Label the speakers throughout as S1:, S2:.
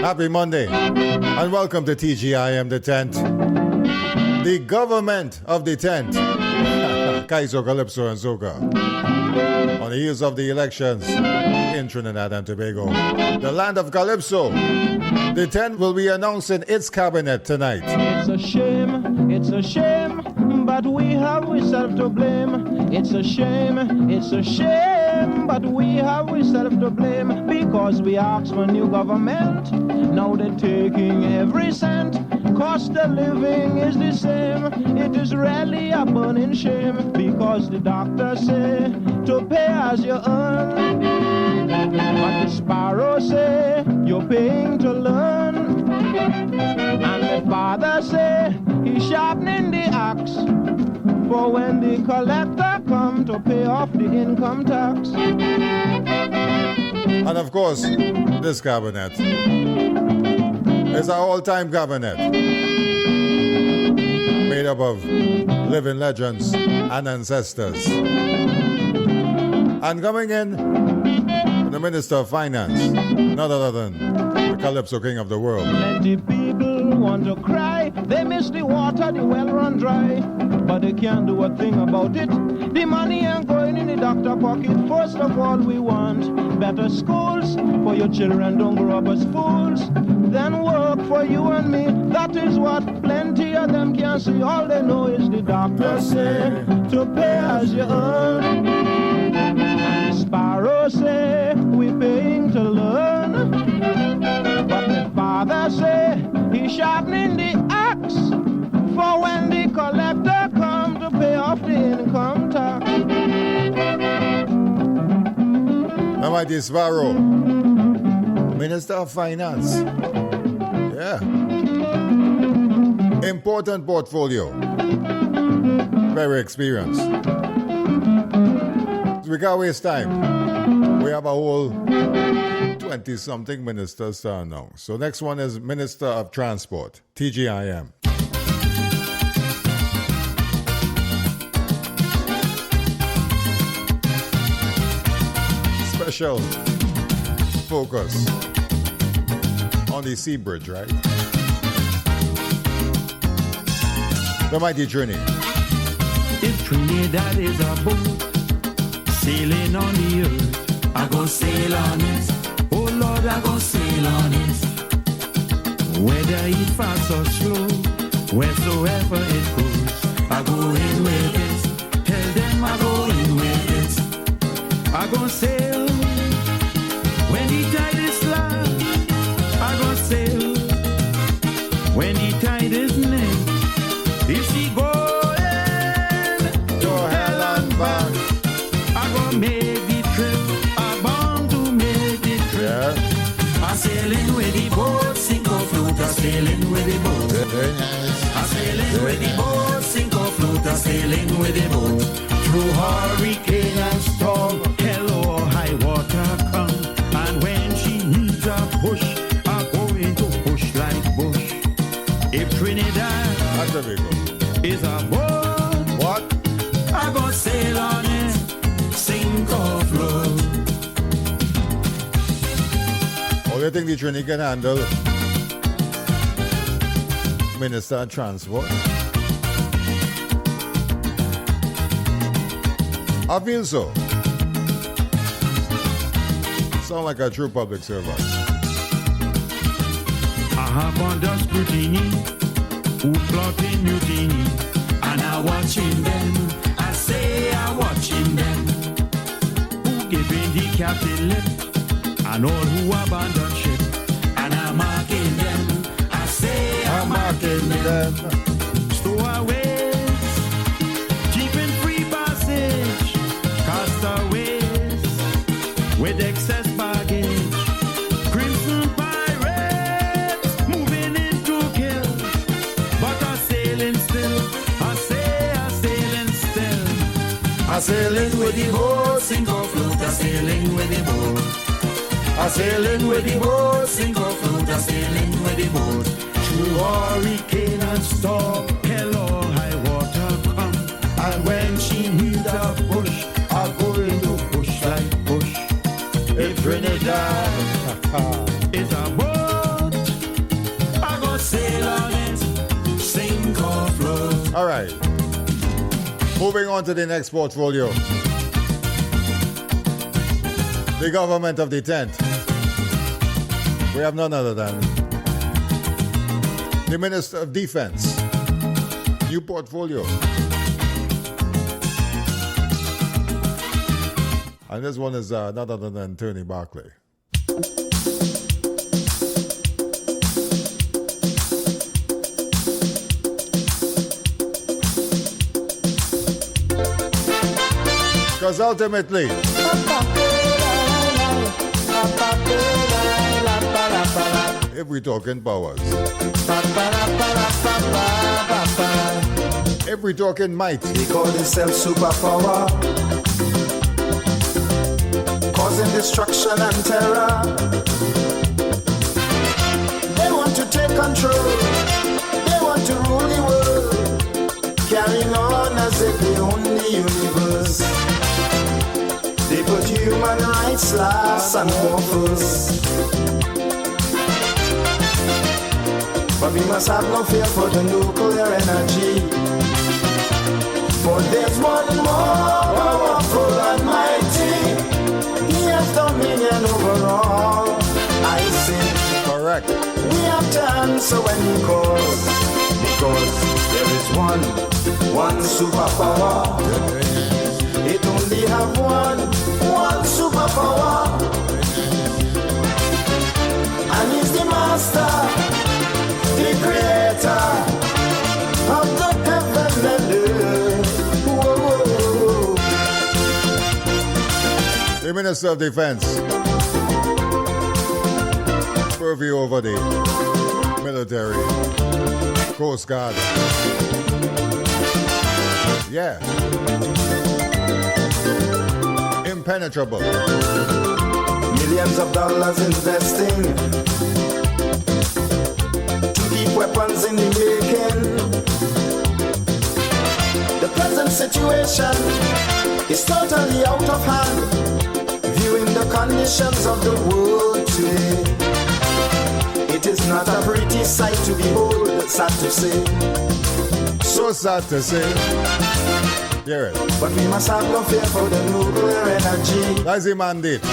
S1: Happy Monday, and welcome to TGiM the Tent, the government of the tent. Kaiso, Calypso, and Soca. On the heels of the elections in Trinidad and Tobago, the land of Calypso, the tent will be announcing its cabinet tonight.
S2: It's a shame, but we have ourselves to blame. It's a shame, but we have ourselves to blame. Because we asked for new government, now they're taking every cent. Cost of living is the same, it is really a burning shame. Because the doctors say, to pay as you earn. But the sparrows say, you're paying to learn. And the father say, he's sharpening the axe for when the collector come to pay off the income tax.
S1: And of course, this cabinet is our all-time cabinet, made up of living legends and ancestors. And coming in, the Minister of Finance, none other than the Calypso King of the world.
S2: Plenty people want to cry, they miss the water, the well run dry, but they can't do a thing about it. The money ain't going in the doctor pocket. First of all, we want better schools for your children, don't grow up as fools. Then work for you and me, that is what plenty of them can't see. All they know is the doctor say, to pay as you earn. And the sparrows say, we're paying to learn. But the father say, he's sharpening the axe for when the collector come to pay off the income tax.
S1: Now, my dear Sparrow, Minister of Finance. Yeah. Important portfolio. Very experienced. We can't waste time. We have a whole 20-something ministers to announce. So next one is Minister of Transport, TGiM. Special focus on the sea bridge, right? The mighty journey.
S3: If Trinidad is a boat sailing on the earth, I go sail on it. Oh Lord, I go sail on it. Whether it fast or slow, wheresoever it goes, I go in with it. Tell them I go in with it. I go sail when the tide is flat. I go sail when the tide is near. If she going to hell and back, I go make the trip. I'm bound to make the trip.
S1: Yeah.
S3: I'm sailing with the boat, sink or float. I'm sailing with the boat.
S1: Very nice.
S3: I'm sailing with the boat, sink or float. I'm sailing with the boat. Through hurricane and storm, hell or high water come. And when she needs a push, I'm going to push like Bush. If Trinidad is a boat,
S1: What?
S3: I go sail on it, sink or float.
S1: Oh, you think the Trinity can handle Minister of Transport? I feel so. Sound like a true public servant.
S3: I have under scrutiny who plotting mutiny, and I watching them. I say I watching them. Who giving the captain lip, and all who abandon ship, and I'm marking them. I say I'm marking them. Stowaways, cheap and free passage, castaways with excess baggage, crimson pirates moving in to kill, but I'm sailing still. I say I'm sailing still. I'm sailing with the boat, sink or float. I'm sailing with the boat. I'm sailing with the boat, sink or float. I'm sailing with the boat. Through hurricane and storm, hell or high water come. And when she needs a push, I'm going to push like Bush. If Trinidad is a boat,
S1: Moving on to the next portfolio. The government of the tent. We have none other than the Minister of Defense. New portfolio. And this one is none other than Tony Barclay. Because ultimately, if we talking powers, if we talking might,
S4: they call themselves superpower, causing destruction and terror. They want to take control, they want to rule the world, carrying on as if they own the universe. They put human rights last and more first. But we must have no fear for the nuclear energy. For there's one more powerful and mighty. He has dominion over all. I say,
S1: correct.
S4: We have to answer when he calls. Because there is one superpower. It only have one superpower. And he's the master, the creator of the heaven and earth. Whoa.
S1: The Minister of Defense. Purview over the military, Coast Guard. Yeah. Impenetrable.
S4: Millions of dollars investing to keep weapons in the making. The present situation is totally out of hand. Viewing the conditions of the world today, it is not a pretty sight to behold, sad to say.
S1: So sad to say. Hear it.
S4: But we must have no fear for the nuclear energy.
S1: That's the mandate.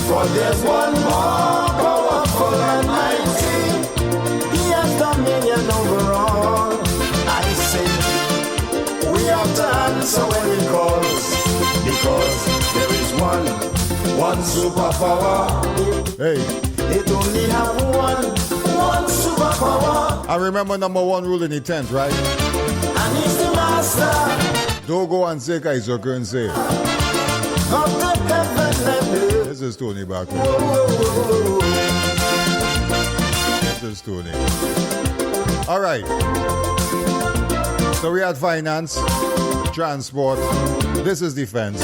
S4: For there's one more powerful and mighty. He has dominion over all. I say, we have to answer when he calls. Because there is one superpower.
S1: Hey.
S4: It only have one superpower.
S1: I remember number one rule in the tent, right?
S4: And he's the master.
S1: Don't go and say Kaiso and say.
S4: Of the heaven and earth.
S1: This is Tony Barclay. This is Tony. All right. So we had finance, transport. This is defense.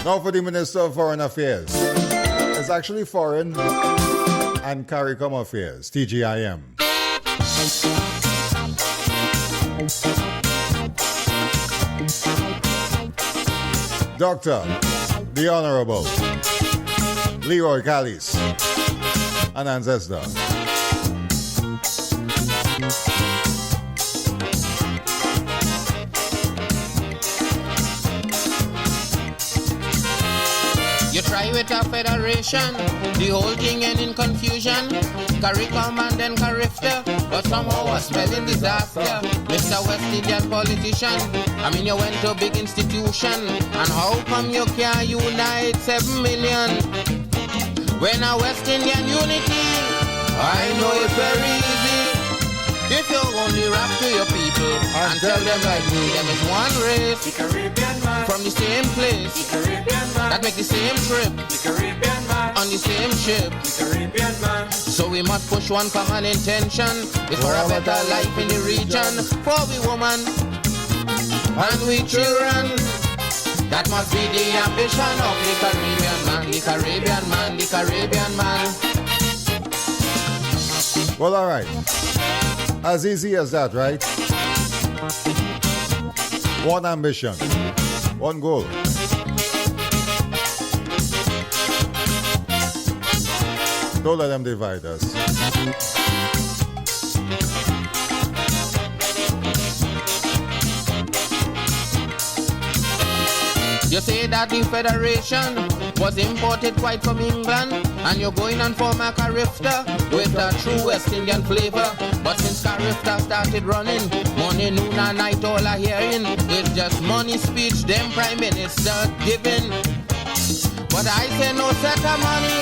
S1: Now for the Minister of Foreign Affairs. It's actually Foreign and CARICOM Affairs, TGiM. Dr. the Honorable Leroy Callis, an ancestor.
S5: You try with a federation, the whole thing end in confusion. CARICOM and then CARIFTA, but somehow was spelling disaster. Mr. West Indian politician, I mean you went to a big institution, and how come you can't unite 7 million? When a West Indian unity, I know it's very easy. If you only rap to your people and tell them like me, them is one race, the Caribbean man, from the same place, the Caribbean man, that make the same trip, the Caribbean man, on the same ship, the Caribbean man. So we must push one common intention, it's for a better life in the region, for we woman and we children. That must be the ambition of the Caribbean man, the Caribbean man, the Caribbean man.
S1: Well, all right. As easy as that, right? One ambition, one goal. Don't let them divide us.
S5: You say that the Federation was imported quite from England, and you're going on for a carifta with a true West Indian flavor. But since carifta started running, morning, noon, and night all are hearing. It's just money speech, them prime minister giving. But I say no set of money,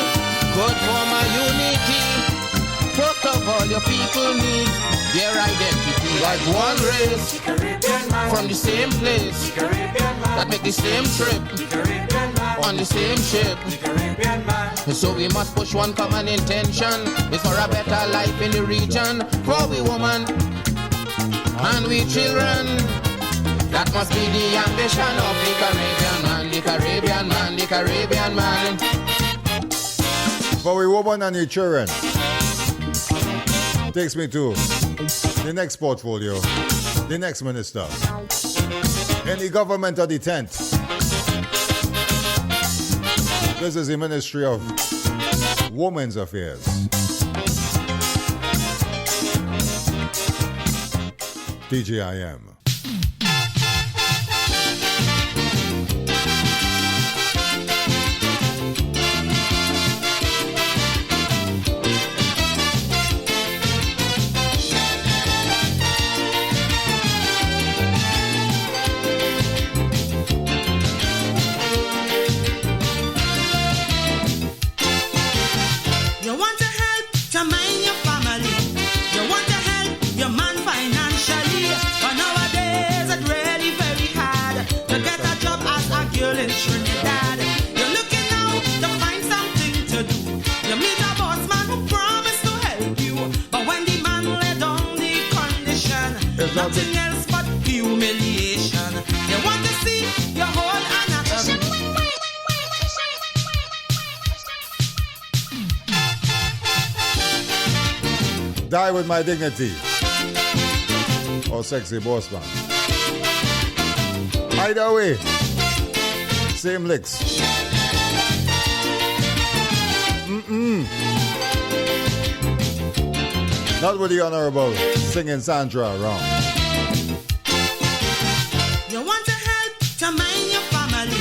S5: good for my unity. First of all, your people need their identity like one race, from the same place, that make the same trip, on the same ship. So we must push one common intention, it's for a better life in the region, for we women and we children. That must be the ambition of the Caribbean man, the Caribbean man, the Caribbean man.
S1: For we women and the children. Takes me to the next portfolio, the next minister in the government of the tent. This is the Ministry of Women's Affairs. TGiM.
S6: in Trinidad. You're looking out to find something to do. You meet a boss man who promised to help you, but when the man laid down the condition, nothing else but humiliation. You want to see your whole anatomy.
S1: Die with my dignity. Oh, sexy boss man. Either way, same licks. Not with the honorable singing Sandra around.
S6: You want to help to mind your family.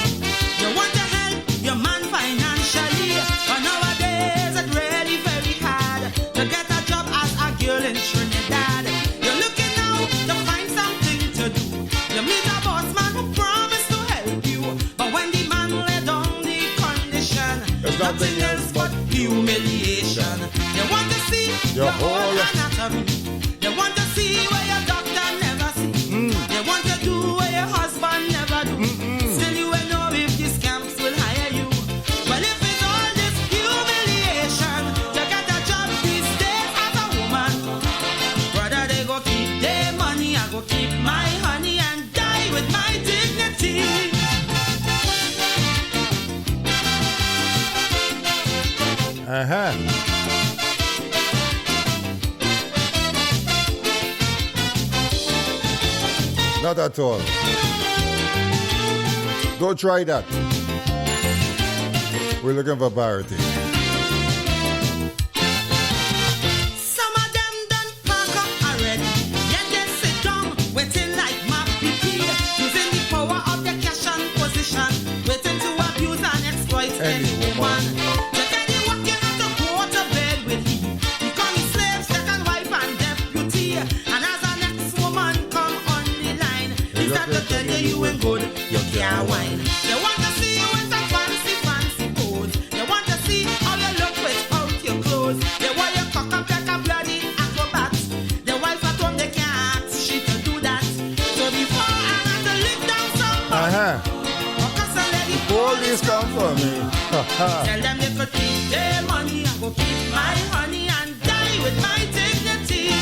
S6: You want to help your man financially. But nowadays it's really very hard to get a job as a girl in Trinidad. You're looking out to find something to do. You meet a boss man who promised to help you, but when the man laid down the condition,
S1: there's
S6: nothing else but humiliation. You want to see your whole anatomy. You want to see where your doctor never see. You want to do what your husband never do. Still you will know if these camps will hire you. Well, if it's all this humiliation, you get a job these days as a woman. Brother, they go keep their money, I go keep my honey and die with my dignity.
S1: Not at all. Don't try that. We're looking for parity.
S6: Some of them done pack up already. Yet they sit down, waiting like my PP. Using the power of their cash and position. Waiting to abuse and exploit anyone. They tell you what you have to go to bed with him. Become his slave, second wife and deputy. And as a next woman come on the line, he start to tell you you ain't good, you can't whine. They want to see you in some fancy, fancy pose. They want to see how you look without your clothes. They want you cock up like a bloody acrobat. The wife at home, they can't ask she to do that. So before I have to lick down somebody, because I let the
S1: Police come for me.
S6: tell them they could keep their money, I go keep my honey and die with my dignity.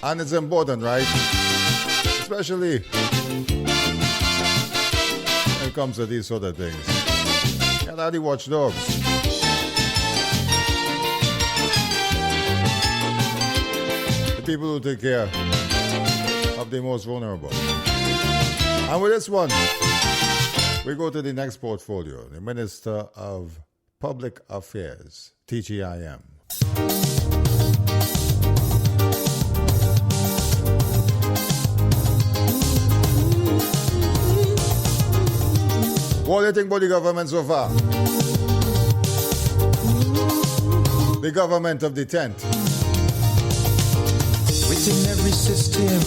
S1: And it's important, right? Especially when it comes to these sort of things. And how the watchdogs. The people who take care of the most vulnerable. And with this one, we go to the next portfolio, the Minister of Public Affairs, TGiM. What do you think about the government so far? The government of the tent.
S7: Within every system,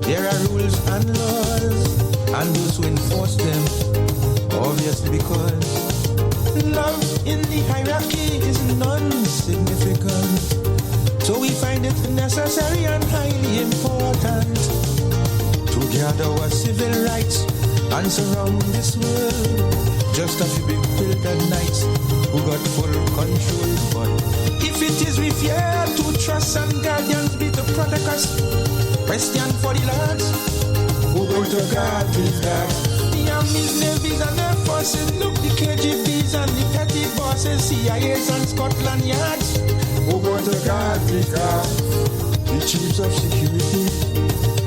S7: there are rules and laws, and those who enforce them, obviously because love in the hierarchy is non-significant. So we find it necessary and highly important to gather our civil rights and surround this world. Just a few big filtered knights who got full control. But if it is we fear to trust and guardians be to protect us, question for the lads who going to guard these guards. The armies, navies and air forces, look the KGBs and the petty bosses, CIAs and Scotland Yards. Who going to guard these guards? The chiefs of security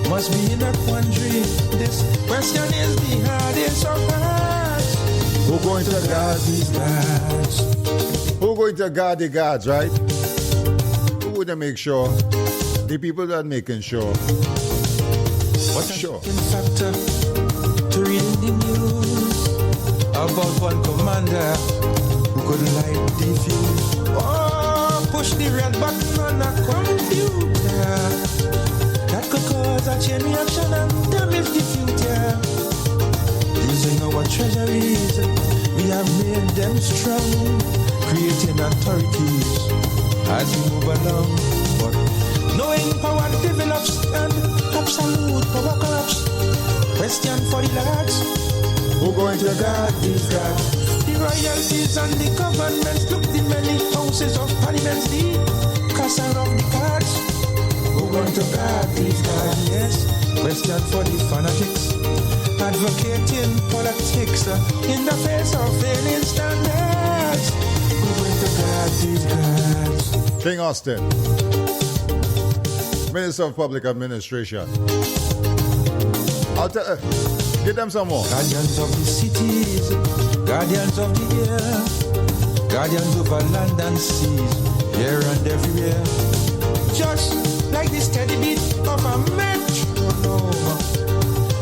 S7: must be in a quandary. This question is the hardest of hearts. Who going to guard these guards?
S1: Who going to guard the guards, right? Who would make sure? The people that making sure.
S7: What
S1: Sure.
S7: a factor to read the news about one commander who could light the fuse. Oh, push the red button on a computer. That could cause a chain reaction and damage the future. Using our treasuries, we have made them strong, creating authorities as we move along. But knowing power develops and absolute power corrupts. Question for the lads. Who going to guard these guards? The royalties and the governments. Look the many houses of parliaments. The castle of the cards. Who going to guard these guards? Yes. Question for the fanatics. Advocating politics in the face of failing standards. Who going to guard these guards?
S1: King Austin, Minister of Public Administration. I'll tell get them some more.
S7: Guardians of the cities, guardians of the air, guardians over land and seas, here and everywhere. Just like the steady beat of a metronome,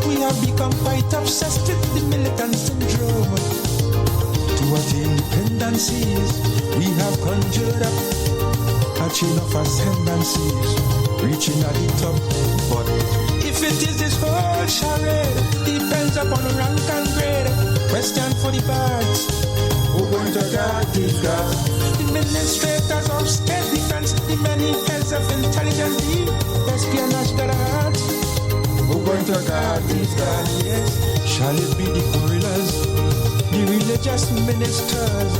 S7: we have become quite obsessed with the militant syndrome. To attain independencies, we have conjured up a chain of ascendancies, reaching at the top. But if it is this whole charade, depends upon rank and grade. Question for the birds. Who going to guard these guards? The administrators of state defense, the many heads of intelligence, the espionage guards. Who going to guard these guards? Yes. Shall it be the gorillas, the religious ministers,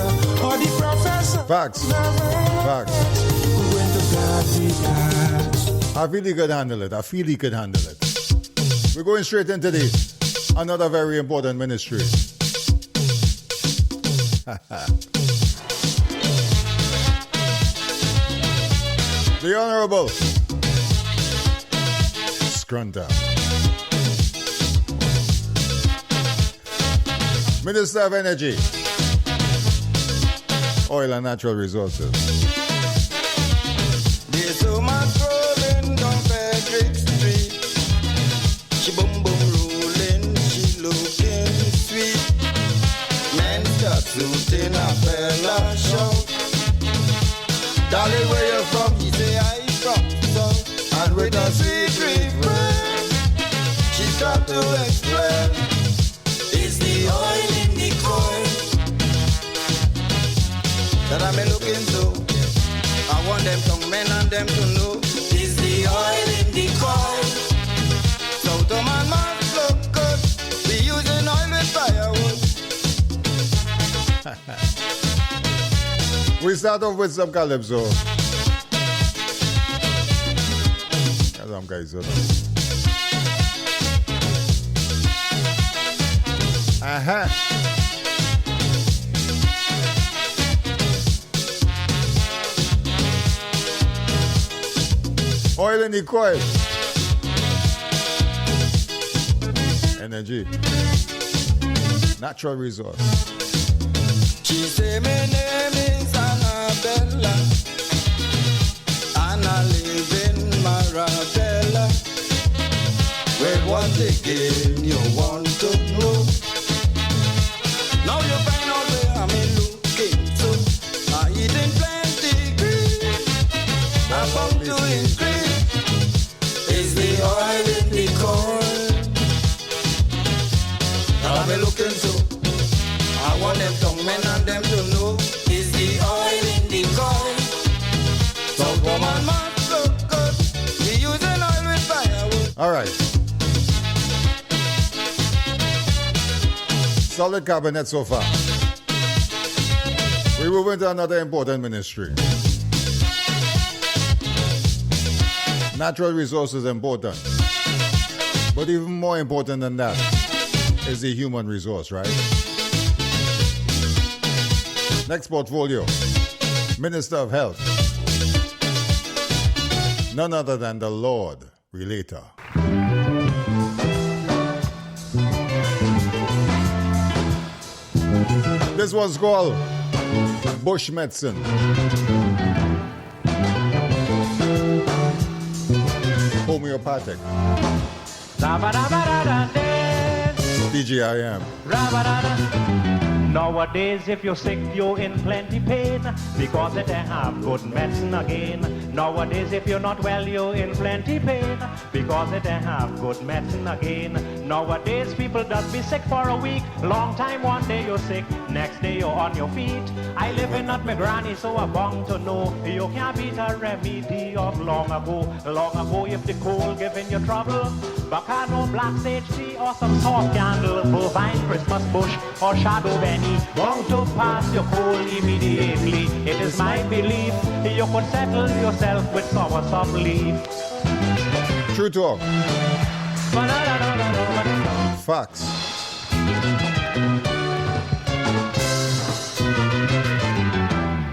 S7: or the professors?
S1: Facts. Facts.
S7: Who going to guard these guards?
S1: I feel he could handle it. I feel he could handle it. We're going straight into another very important ministry. The Honorable Scrunta, Minister of Energy, Oil and Natural Resources.
S4: There's so much rolling down Frederick Street. She boom boom rolling, she looking sweet. Men start shooting a fella shout. Darling, where you from? He say I from south. And with a sweet refrain, she start to explain. It's the oil in the coil that I'm looking to. I want them young men and them to know. It's the oil in the coil. So the man must look good. We using oil with firewood.
S1: We start off with some Calypso. That's some Kaiso. Uh-huh. Oil in the coil. Energy. Natural resource.
S4: She say my name is Annabella, and I live in Marabella. Well, what again you want to know?
S1: All right. Solid cabinet so far. We move into another important ministry. Natural resources important. But even more important than that is the human resource, right? Next portfolio, Minister of Health. None other than the Lord Relator. This one's called Bush Medicine. Homeopathic. TGiM.
S2: Nowadays, if you're sick, you're in plenty pain, because they have good medicine again. Nowadays, if you're not well, you're in plenty pain, because they have good medicine again. Nowadays, people does be sick for a week. Long time, one day you're sick, next day you're on your feet. I live in at my granny, so I'm bound to know you can't beat a remedy of long ago. Long ago, if the cold giving you trouble, Bacano, black sage tea, or some soft candle, bovine, Christmas bush, or shadow benny, bound to pass your cold immediately. It is my belief you could settle yourself with soursop leaf.
S1: True talk. Facts.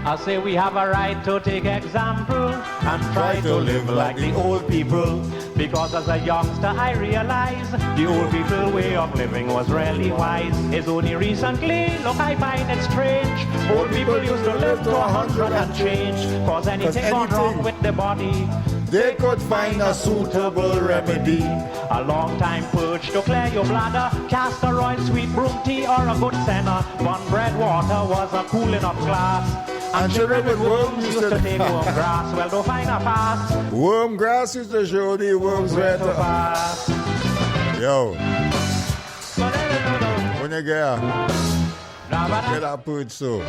S2: I say we have a right to take example and try to live like the old people. Because as a youngster I realize the old people way of living was really wise. It's only recently, look, I find it strange. Old people used to live to 100 and change. Cause anything gone wrong with the body,
S1: they could find a suitable remedy.
S2: A long time purge to clear your bladder, castor oil, sweet broom tea, or a good senna. Bun bread water was a cool enough glass. And children with worms used to take worm grass. Well, don't find a fast.
S1: Worm grass used to show the worms where to
S2: pass.
S1: Yo. When you get that purge so.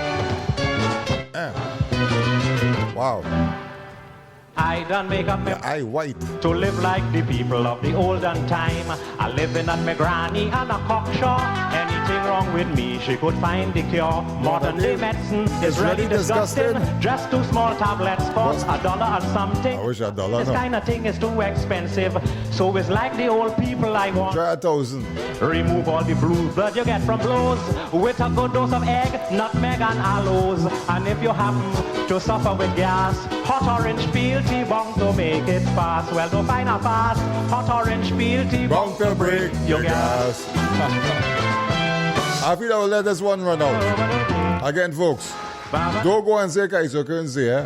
S1: Wow.
S2: I done make up my
S1: eye white
S2: to live like the people of the olden time. I living at my granny and a cockshaw. Anything wrong with me, she could find the cure. Modern day medicine is really disgusting. Just 2 small tablets cost $1 and something.
S1: I wish $1.
S2: This kind of thing is too expensive. So it's like the old people I want.
S1: Try 1,000.
S2: Remove all the blue blood you get from blows with a good dose of egg, nutmeg and aloes. And if you happen to suffer with gas, hot orange peel tea bound to make it fast. Well, don't find a fast. Hot orange peel tea
S1: bound to break your gas. I feel I will let this one run out. Again, folks, don't go and say Kaiso currency, eh?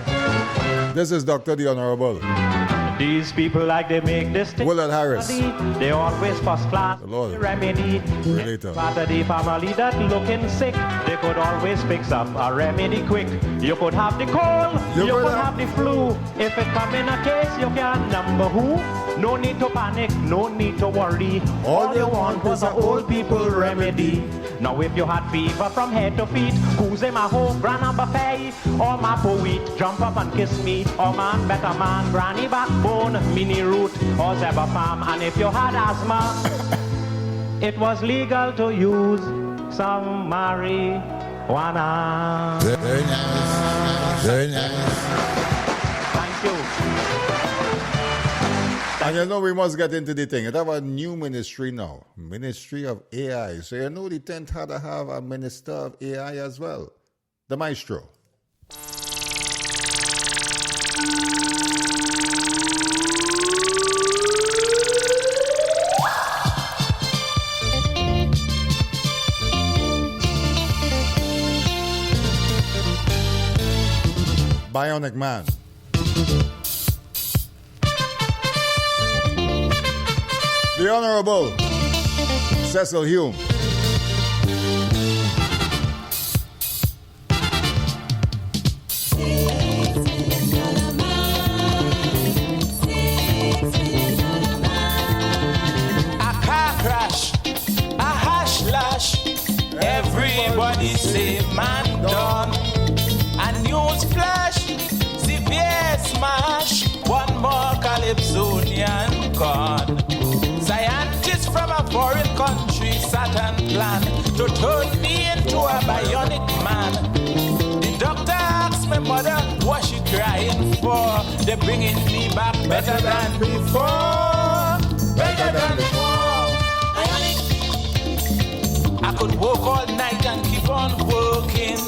S1: This is Dr. The Honorable.
S2: These people like they make this thing.
S1: Willard Harris.
S2: They always first class remedy.
S1: Relator.
S2: Part of the family that looking sick, they could always fix up a remedy quick. You could have the cold, you could have the flu. If it come in a case, you can number who. No need to panic, no need to worry. All you want was an old people remedy. Now if you had fever from head to feet, who's in my home, Grandma Buffet, or my poet, jump up and kiss me, or man, better man, Granny Backbone, Mini Root, or Zebra Farm. And if you had asthma, it was legal to use some marijuana.
S1: Very nice. Very nice.
S2: Thank you.
S1: And you know we must get into the thing. It have a new ministry now. Ministry of AI. So you know the tent had to have a minister of AI as well. The maestro. Bionic Man. The Honorable Cecil Hume.
S8: A car crash, a hash lash. Everybody say man done. A news flash, severe smash. One more Calypsonian gone. plan to turn me into a bionic man. The doctor asked my mother what she crying for. They're bringing me back better than before. Better than before. I could work all night and keep on working.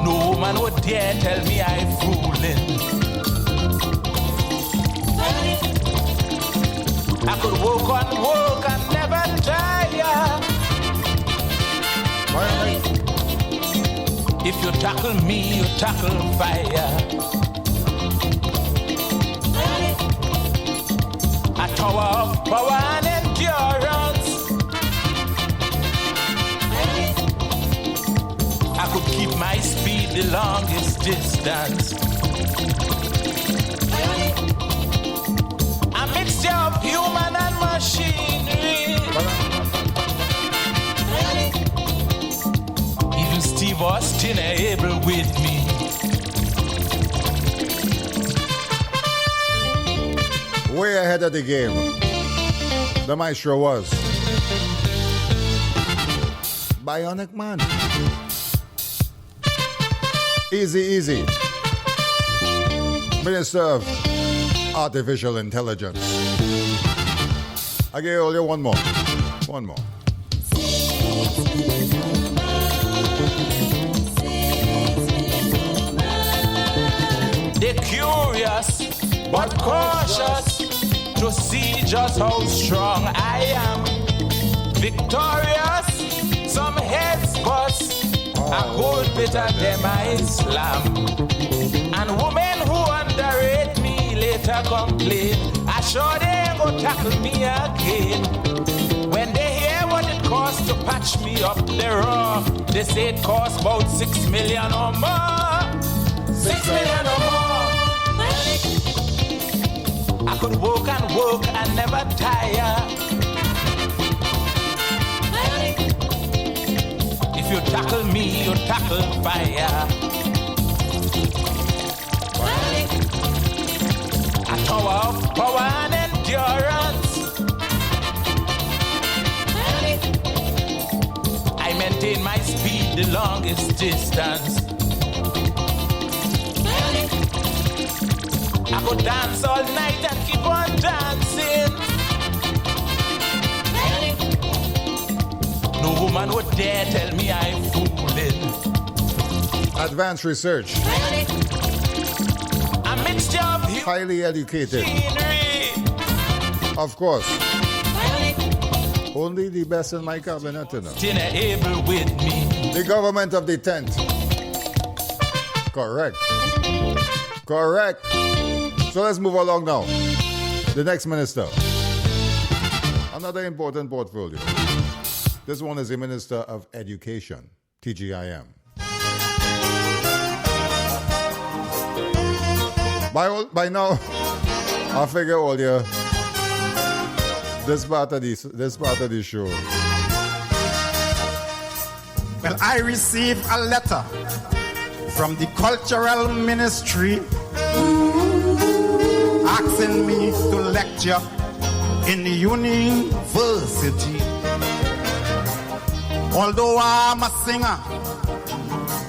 S8: No man would dare tell me I'm fooling. I could work on work and never tire. If you tackle me, you tackle fire. A tower of power and endurance. I could keep my speed the longest distance. A mixture of human and machinery. Even Steve Austin are able with me.
S1: Way ahead of the game, the maestro was Bionic Man. Easy. Minister of Artificial Intelligence. I give you one more.
S8: They're curious but cautious to see just how strong I am. Victorious, some heads bust. A good bit of them I slam. And women who underrate me later complain. I sure they ain't gonna tackle me again. When they hear what it costs to patch me up the raw, they say it costs about 6 million or more. 6 million or more. I could work and never tire. If you tackle me, you tackle fire. A tower of power and endurance. I maintain my speed the longest distance. I could dance all night and keep on dancing. No woman would dare tell me I'm fooling.
S1: Advanced research.
S8: A mixture of
S1: highly educated. Of course. Only the best in my cabinet, you know.
S8: Able with me.
S1: The government of the 10th. Correct. So let's move along now. The next minister. Another important portfolio. This one is the Minister of Education, TGiM. By now, I figure all you this part of the show.
S9: Well, I received a letter from the Cultural Ministry asking me to lecture in the university. Although I'm a singer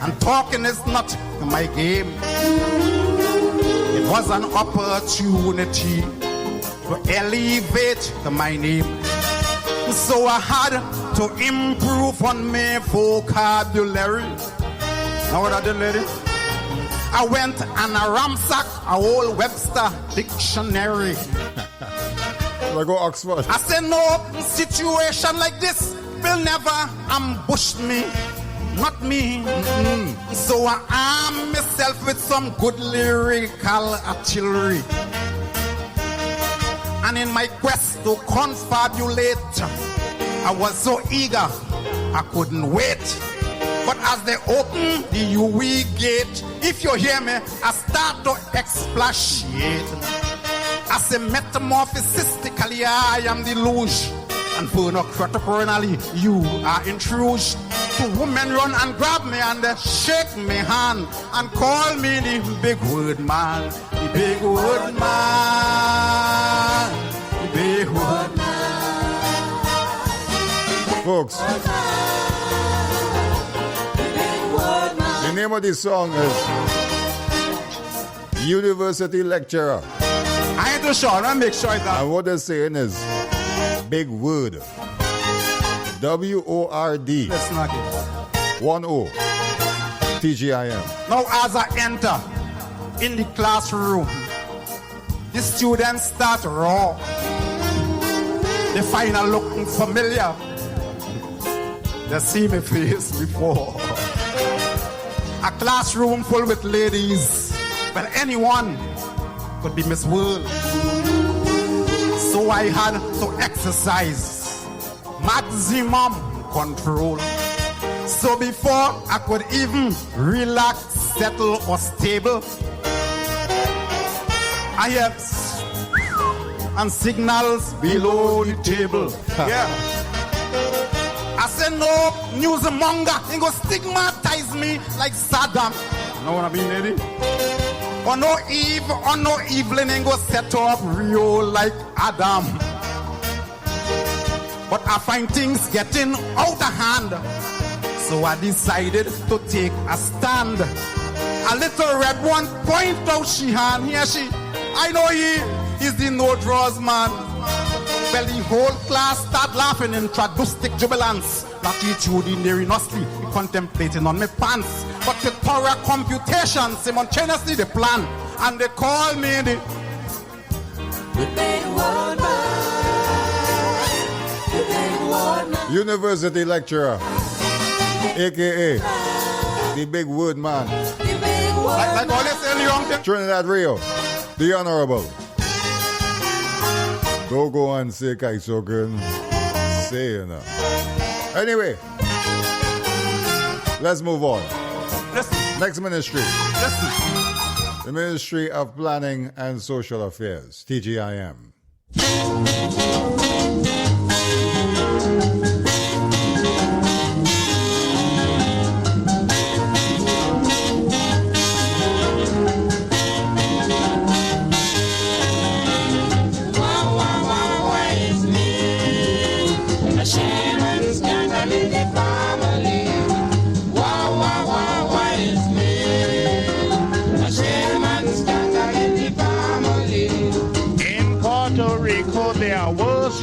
S9: and talking is not my game, it was an opportunity to elevate my name. So I had to improve on my vocabulary. Now what I did, lady? I went and I ransacked a whole Webster dictionary.
S1: I go Oxford.
S9: I said no situation like this will never ambush me, not me. So I armed myself with some good lyrical artillery. And in my quest to confabulate, I was so eager, I couldn't wait. But as they open the UE gate, if you hear me, I start to expatiate. I say metamorphosistically, I am the luge. And pornocratically, you are intrusion. Two women run and grab me and they shake me hand and call me the big word man. The big word man. The big word man.
S1: Folks, the name of this song is University Lecturer.
S9: I ain't too sure. I'll make sure that.
S1: And what they're saying is big word. W-O-R-D.
S9: Let's knock it.
S1: 1-O. TGIM.
S9: Now as I enter in the classroom, the students start raw. They find her looking familiar. They see my face before. A classroom full with ladies. Well, anyone could be Miss World. So I had to exercise maximum control. So before I could even relax, settle, or stable, I had and signals below the table. Yeah. I said no newsmonger, he go stigmatize me like Saddam. Know what I mean, lady? Or no Eve, or no Evelyn, he go set up Rio like Adam. But I find things getting out of hand. So I decided to take a stand. A little red one point out she hand. Here she, I know he's the no draws man. Well, the whole class start laughing in tragistic jubilance. Latitudinary contemplating on my pants. But with thorough computation, simultaneously they plan. And they call me the big world man. The big world man.
S1: University Lecturer. A.K.A. the big word man.
S9: Like all this in young thing.
S1: Trinidad Rio. The Honorable. Don't go and say Kaiso can say you know. Anyway, let's move on.
S9: Listen.
S1: Next ministry.
S9: Listen.
S1: The Ministry of Planning and Social Affairs. TGIM.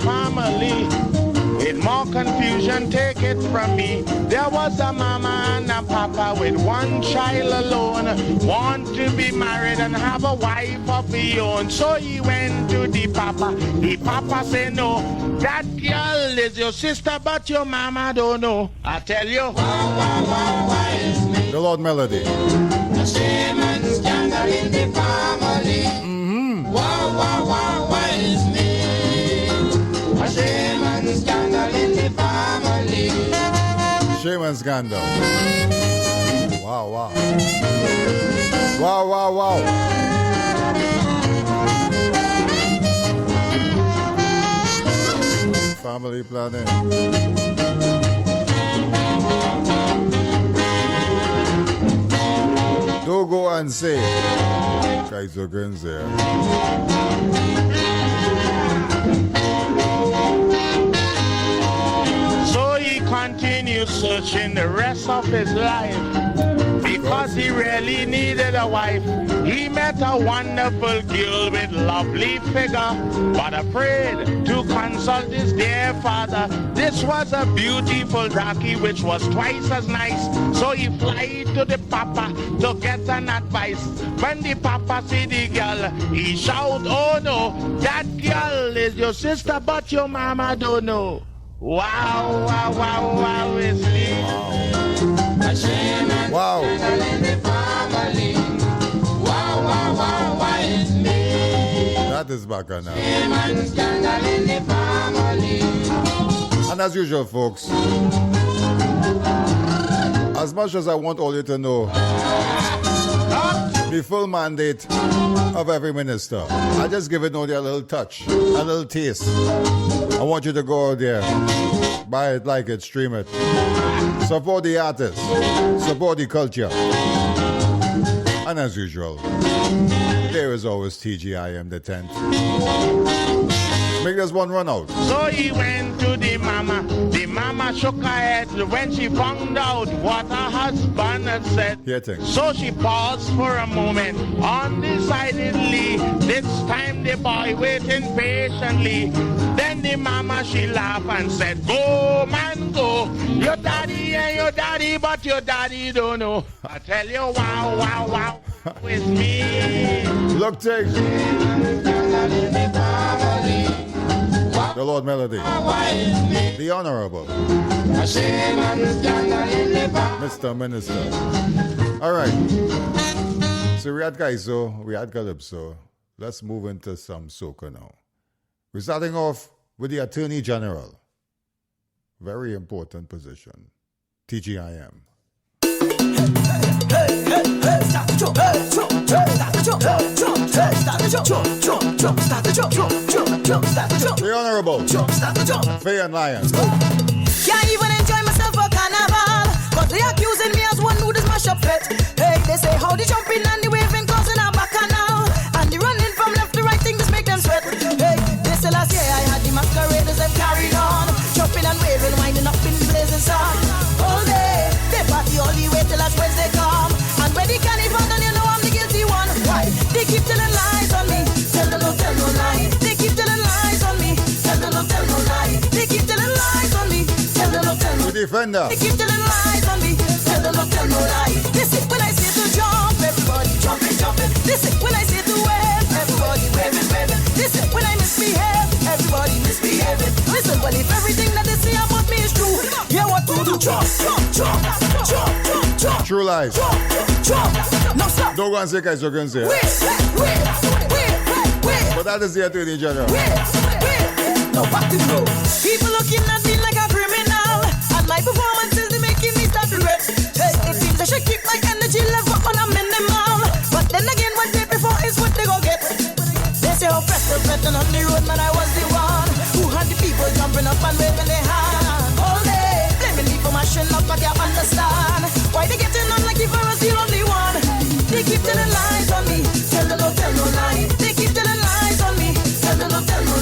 S2: Family, with more confusion, take it from me. There was a mama and a papa with one child alone, want to be married and have a wife of his own. So he went to the papa. The papa said, no, that girl is your sister, but your mama don't know. I tell you.
S1: The Lord Melody.
S4: The shame and scandal in the family. Why is me? Shame and scandal in the family.
S1: Shame and scandal. Wow. Wow. Family planning. Don't go and say Kaiso Guns there.
S2: Continued searching the rest of his life because he really needed a wife. He met a wonderful girl with lovely figure, but afraid to consult his dear father. This was a beautiful darky which was twice as nice. So he fly to the papa to get an advice. When the papa see the girl, he shout, oh no, that girl is your sister, but your mama don't know. Wow, it's me.
S1: Wow.
S4: Wow, it's me.
S1: That is back on now. And as usual, folks, as much as I want all you to know the full mandate of every minister, I just give it only a little touch, a little taste. I want you to go out there, buy it, like it, stream it. Support the artists, support the culture. And as usual, there is always TGIM the 10th. Make this one run out.
S2: So he went to the mama
S10: mama shook her head when she found out what her husband had said. So she paused for a moment, undecidedly. This time the boy waiting patiently. Then the mama she laughed and said, "Go, man, go. Your daddy and your daddy, but your daddy don't know. I tell you, wow, wow, wow, with me."
S1: Look, take the Lord Melody, the Honorable Mr. Minister. All right. So we had Kaiso, we had Calypso. Let's move into some soca now. We're starting off with the Attorney General. Very important position. TGiM. The Honorable Faye and Lion.
S11: Can't even enjoy myself for carnival, cause they accusing me as one who does mash up it. Hey, they say how the jumping and the waving causing a bacchanal, and the running from left to right thing just make them sweat. Hey, this last year I had the masqueraders them carried on, jumping and waving, winding up in the blazing sun. All day, they party all the way till last Wednesday come, and when the carnival done, you know I'm the guilty one. Why? They keep telling lies on me, tell no lie. They keep telling lies on me, tell no lie. They keep telling lies on me, tell no lie.
S1: Defender.
S11: They keep telling lies on me, tell no lie. Listen, when I say to jump, everybody jumping. Listen, when I say to wave, everybody waving. Listen, when I misbehave, everybody misbehaving. Listen, well, if everything that they say about me is true, yeah, what to do? Jump.
S1: True lies.
S11: Jump. No, stop.
S1: Don't go and say Kaiso can say.
S11: Wait.
S1: But that is the Attorney General.
S11: No, what to do? People looking at me like a criminal, and my performances they making me start to regret. Hey, it seems I should keep my energy level on a minimal, but then again, what they before is what they go get. They say how pressed on the road, man, I was the one who had the people jumping up and waving their hand all day, blaming me for mashing up. I can't understand why they getting on like if I was the only one. They keep telling lies on me, tell no lie. They keep telling lies on me, tell no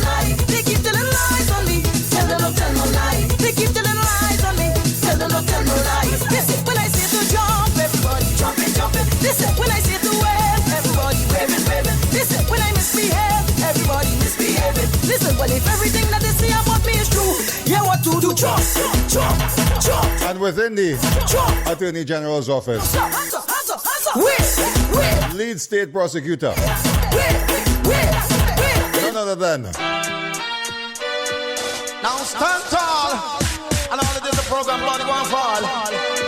S11: lie. They keep telling lies on me, tell no lie. They keep telling lies on me, tell no lie. Listen, when I say to jump, everybody jumping. Listen, when I say to wave, everybody waving. Listen, when I misbehave, everybody misbehaving. Listen, well, if everything that they say about me is true, yeah, what to do? Jump.
S1: And within the Attorney General's office, lead state prosecutor, none other than
S4: now stand tall, and all of this program blood going fall.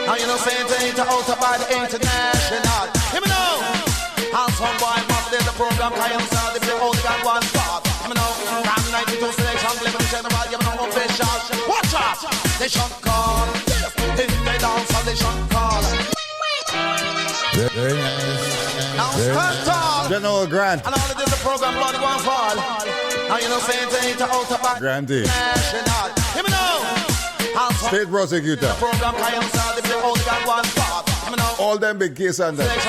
S4: Now you know saying things out by the international. Hear me now. How some boy must the program Kaiso, if you only got one spot. Hear me now. From 92 selection, living general, you know official. Watch out, they shot call. In the dance, they shot call.
S1: very nice.
S4: Now stand tall.
S1: General Grant.
S4: And all of this program blood going fall. Now you know saying things out by
S1: Grandy.
S4: national. Hear me now.
S1: State prosecutor.
S4: Program Kaiso, if you only got one spot.
S1: All them big case and them.
S4: Watch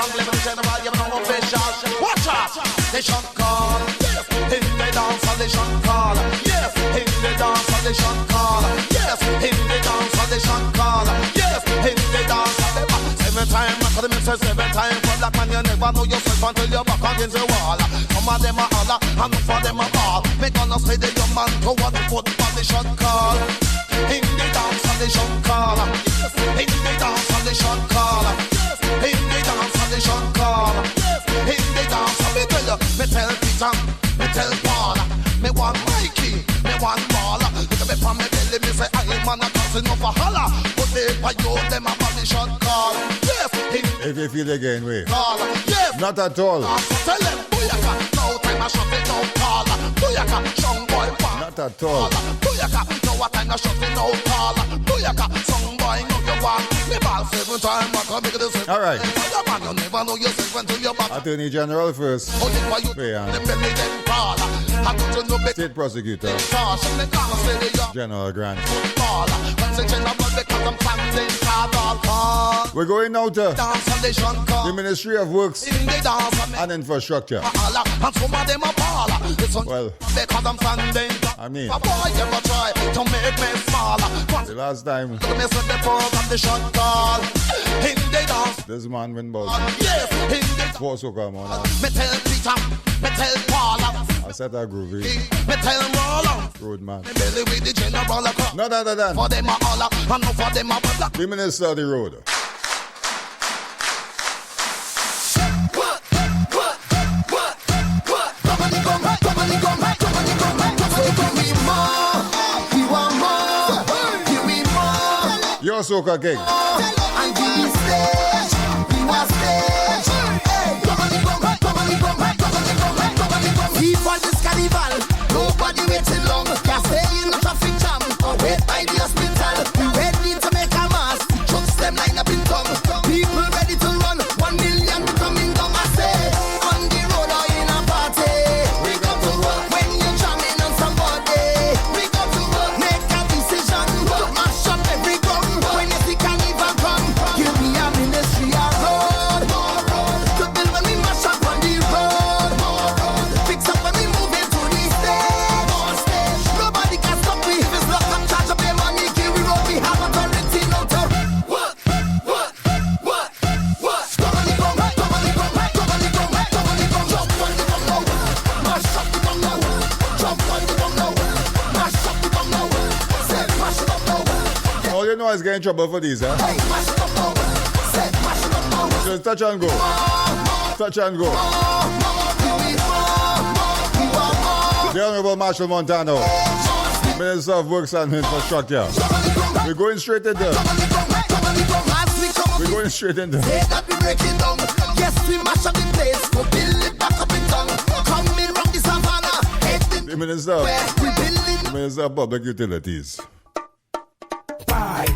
S4: out! They shot call. Yes, in the dance they shot call. Yes, in the dance they shot call. Yes, in the dance they shot call. Yes, in the dance they back. 7 times after the mixer, 7 times for black man. You never know yourself until you're back against the wall. Some of them are holler, and for them are ball. Make gonna say the young man go on the foot, but they shot call. In the dance they shot call. Yes, in the dance they shot call. In the dance they shot call. In the dance me tell you, me tell Peter, me tell Paul, me want Mikey, me want Ball. Look at me from me belly, me say I am man a dancing up a holler. But they for you, them a body shot call. Yes,
S1: if you feel again, wait.
S4: Call. Yes,
S1: not at all.
S4: Tell them, booyaka, no time a shot it, no call. Booyaka, young boy,
S1: not at all.
S4: Booyaka, no time a shot it, no call. Booyaka, young boy, no you want. Me ball 7 times, but come make it 7.
S1: All right.
S4: You never know yourself until you're back.
S1: Attorney General first. State prosecutor. General Grant. We're going now to the Ministry of Works and Infrastructure. Well, I mean, the last time this man went about 4 soca, man. I said that groovy road man. Not other than the Minister of the Road. Your soca king.
S12: People this carnival, nobody waiting long. Can't stay in the traffic jam or wait by the hospital. We ready to make a mass, trucks them line up in tongue. People ready to run, 1 million coming down. I say, on the road or in a party, we got to work. When you're jamming on somebody, we got to work. Make a decision to mash up every gun. When you see carnival come, give me a ministry of road. To build when we mash up on the road. Fix up when we move into the stage. Nobody can stop me if it's locked up. Charge up your money, give we road. We have authority now to what? Come on, jump on the gun now. Mash up the gun now. Jump on the gun now. Mash up the gun now. Say mash it up now.
S1: All you know is getting in trouble for these, huh?
S12: Hey, mash it up now. Say mash it up now.
S1: Just touch and go. Touch and go. The Honorable Marshall Montano, Minister of Works and Infrastructure. We're going straight into. We're going straight into.
S12: Say that we break it down. Yes, we mash up the place. Go build it back up in town. Coming round the savannah.
S1: The Minister of Public Utilities.
S7: Pie.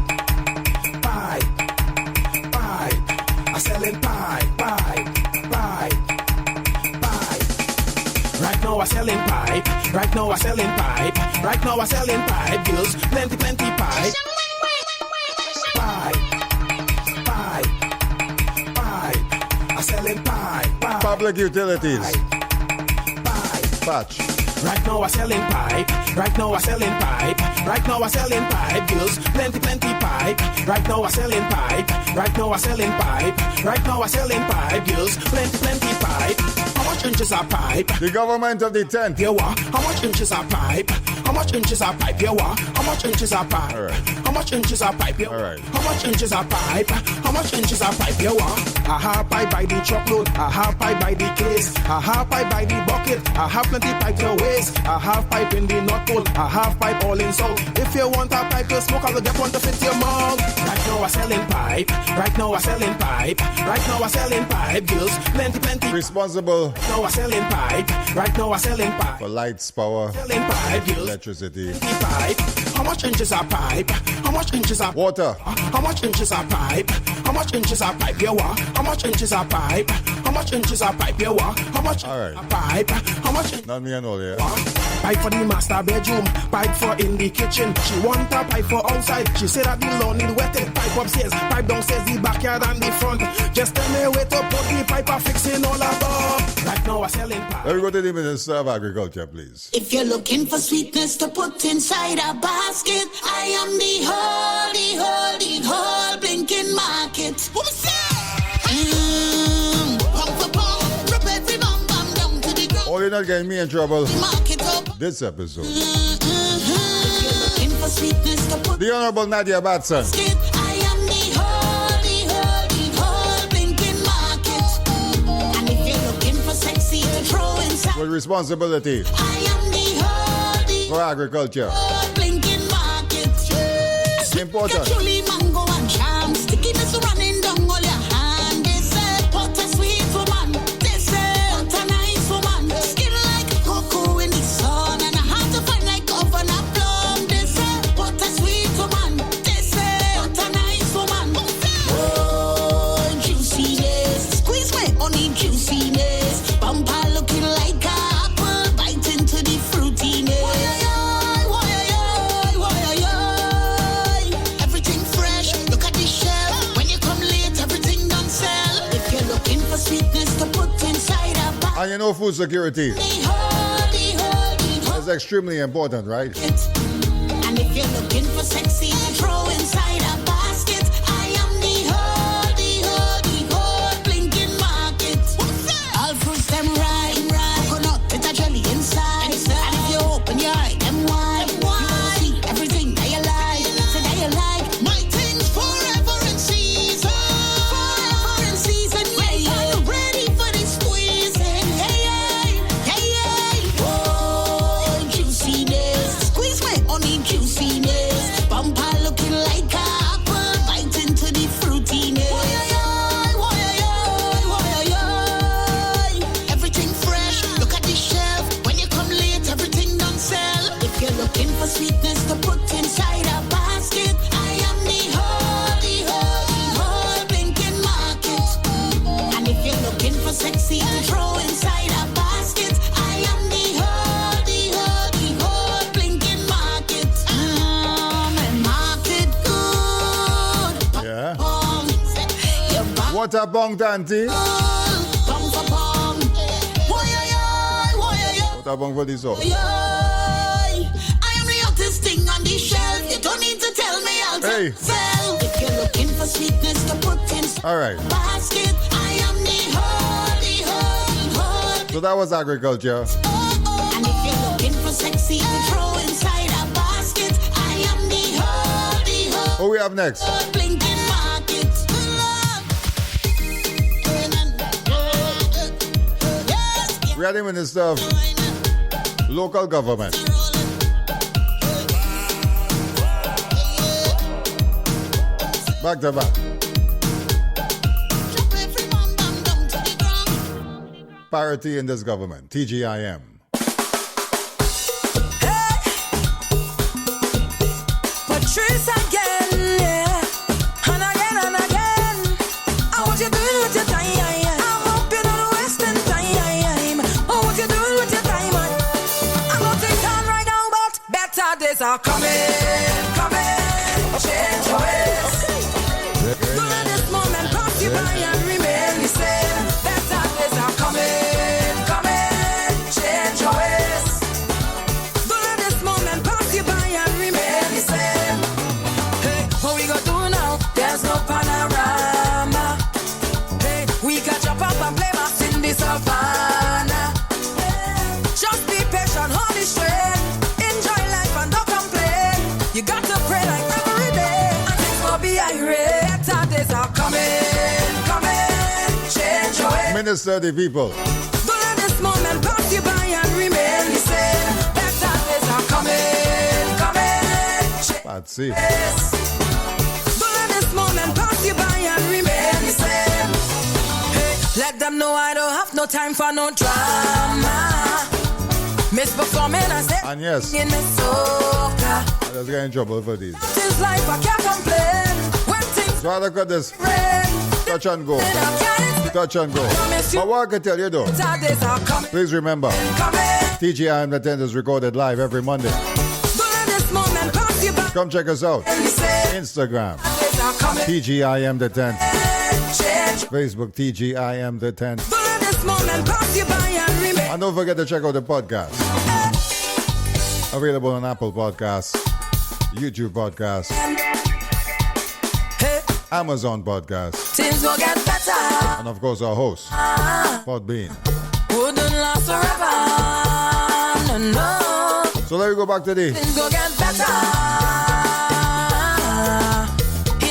S7: I'm selling pie. Right now I'm selling pipe. Right now I'm selling pipe. Right now I'm selling pipe. Girls, plenty pipe. Pipe. I'm selling pipe.
S1: Public Utilities. Patch.
S7: Right now I'm selling pipe. Right now I'm selling pipe. Right now I'm selling pipe. Girls, plenty pipe. Right now I'm selling pipe. Right now I'm selling pipe. Right now I'm selling pipe. Girls, plenty pipe. How much inches are pipe?
S1: The government of the 10th.
S7: You what? How much inches are pipe? How much inches are pipe? You what? How much inches are pipe?
S1: All right.
S7: How much inches are pipe? You
S1: all right.
S7: How much inches are pipe? How much inches are pipe? You what? I have pipe by the truckload. I have pipe by the case. I have pipe by the bucket. I have plenty pipe to waste. I have pipe in the North Pole. I have pipe all in South. If you want a pipe to smoke, I'll get one to fit your mouth. Right now I'm selling pipe. Right now I'm selling pipe. Right now I'm selling pipe. Girls, plenty.
S1: Responsible.
S7: Right now I'm selling pipe. Right now I'm selling pipe.
S1: For lights, power,
S7: Selling pipe. Girls,
S1: electricity.
S7: pipe. How much inches are pipe? How much inches are
S1: Water.
S7: How much inches are pipe? How much inches are pipe? You what? How much inches are pipe? How much inches are pipe? You what? How much
S1: all right.
S7: pipe? How much?
S1: Not me and all, yeah.
S7: Pipe for the master bedroom, pipe for in the kitchen. She want a pipe for outside. She said that the lawn need wetting. Pipe upstairs, pipe downstairs, the backyard and the front. Just tell me where to put the pipe. I'm fixing all above. Right now I'm selling pipe.
S1: Let me go to the Minister of Agriculture, please.
S13: If you're looking for sweetness to put inside a basket, I am the whole blinking market. What was that?
S1: Oh, you're not getting me in trouble this episode. The Honorable Nadia Batson.
S13: I am the whole blinking market. And if you're looking for sexy to throw inside,
S1: With responsibility
S13: I am the
S1: for agriculture.
S13: whole blinking market.
S1: Important.
S13: Truly mango and jam, stickiness running down all your hand. They say, what a sweet woman. They say, what a nice woman. Skin like cocoa in the sun, and I have to find like governor plum. They say, what a sweet woman. They say, what a nice woman. Oh, juiciness, squeeze my honey juiciness. Bumper looking like a apple, bite into the fruitiness. Everything
S1: you know food security is extremely important, right?
S13: And if you're looking for sexy, throw inside a basket. I am the whole blinking market. All fruits them right. Coconut with a jelly inside. And if you open your eye, them wide. You will see everything that you like. So that you like. My things forever in season. Forever in season. Yeah. Are you ready for this squeezing? Hey. Oh, juiciness. Squeeze my honey juiciness. Bumper looking like a apple. Bite into the fruitiness. Everything fresh. Look at the shelf. When you come late, everything done sell. If you're looking for sweetness to put inside a basket, I am the whole blinking market. And if you're looking for sexy to throw inside a basket, I am the whole blinking market. And market good.
S1: Yeah.
S13: Bong. Your bong
S1: What a bong, Tanti.
S13: bong for bong.
S1: What a bong for this all.
S13: I am the hottest thing on the shelf. You don't need to tell me how to
S1: Hey.
S13: sell. If you're looking for sweetness to put inside
S1: All right.
S13: a basket, I am the whole.
S1: So that was agriculture.
S13: And if you're looking for sexy to throw inside a basket, I am the
S1: Who we have next?
S13: whole blinking market.
S1: We had the Minister of Local Government. Back to back. Parity in this government. TGIM.
S11: Patrice again, yeah. And again and again. I want you doing with your time. I'm up in on the western time. Oh, what you doing with your time? I'm not taking on right now, but better days are coming. Change your ways. Don't let this moment pass you by and remain the same. Better days are coming. Change your ways. Don't let this moment pass you by and remain the same. Hey, what we gonna do now? There's no panorama. Hey, we can jump up and play mass in the savannah. Just be patient, hold the straight. Enjoy life and don't complain. You got to pray like every day. And things will be irate. Better days are coming. Change your ways.
S1: Minister of the People.
S11: Don't let this moment pass you by and remain the same. Better days are coming.
S1: Patsy.
S11: Don't let this moment pass you by and remain the same. Hey, let them know I don't have no time for no drama. Misperforming, I say,
S1: And yes,
S11: in the soca.
S1: I just got in trouble for these.
S11: This life I can't complain. When things
S1: So I look at this.
S11: rain,
S1: Touch and go.
S11: then I can't
S1: Touch and go. But what I can tell you though,
S11: better days are coming.
S1: please remember, TGIM the 10th is recorded live every Monday.
S11: Don't let this moment pass you by
S1: Come check us out.
S11: and the same.
S1: Instagram,
S11: Days are coming.
S1: TGIM the 10th.
S11: Change.
S1: Facebook, TGIM the 10th.
S11: Don't let this moment pass you by and remain.
S1: And don't forget to check out the podcast. Available on Apple Podcasts, YouTube Podcasts,
S11: Hey,
S1: Amazon Podcasts,
S11: things will get better.
S1: and of course our host, Podbean.
S11: Wouldn't last forever. No.
S1: So let me go back to the
S11: Things will get better.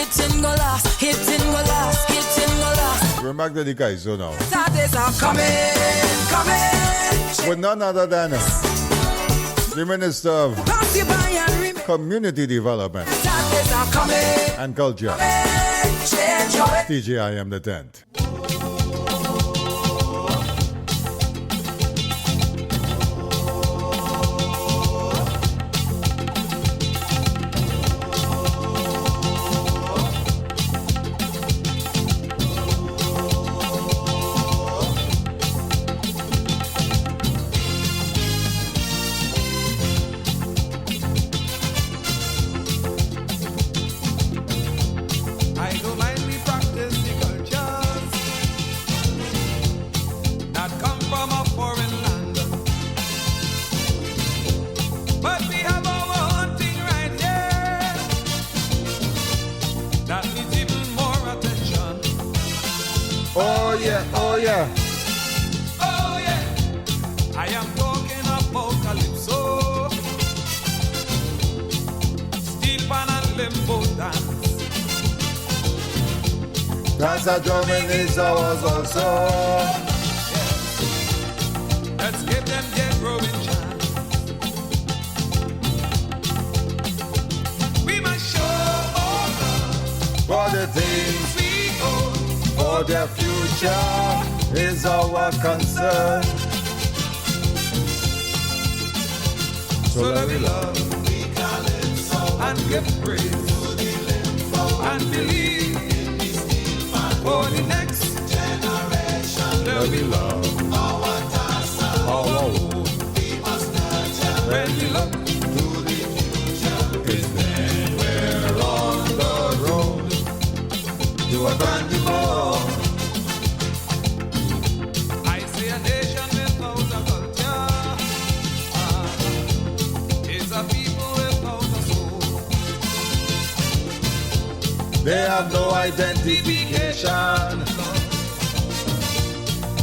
S11: Hitting go last.
S1: we're back to the Kaiso now.
S11: Better days are coming.
S1: With none other than the Minister of
S11: Pass you by and remain.
S1: Community Development
S11: Better days are coming.
S1: and Culture,
S11: Change your way.
S1: TGIM the 10th.
S7: I don't mind we practice the culture.
S1: Oh yeah, oh yeah.
S3: Oh yeah, I am talking about Calypso. Steel pan and limbo dance.
S1: That's a drumming is ours also.
S3: Let's give them their growing chance. We must show more love
S1: For the things
S3: we own.
S1: for their future is our concern.
S3: So let me love and give praise and believe for the next generation. Let me love our home. When we look to the future, is then we're on the road to a brand new world. I say a nation without a culture is a people without a soul.
S1: They have no identification.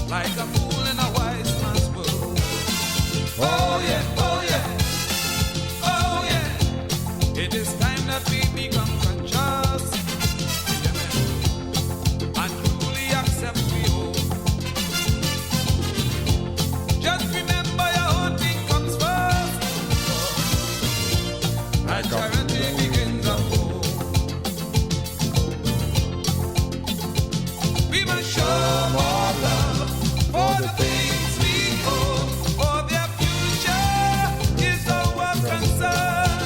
S3: Like a fool in a wise man's world. Oh yeah, oh yeah, oh yeah. It is time that we become conscious, and truly accept we own. Just remember your own thing comes first, and charity begins at home. We must show more love for the things we own, for their future is our concern.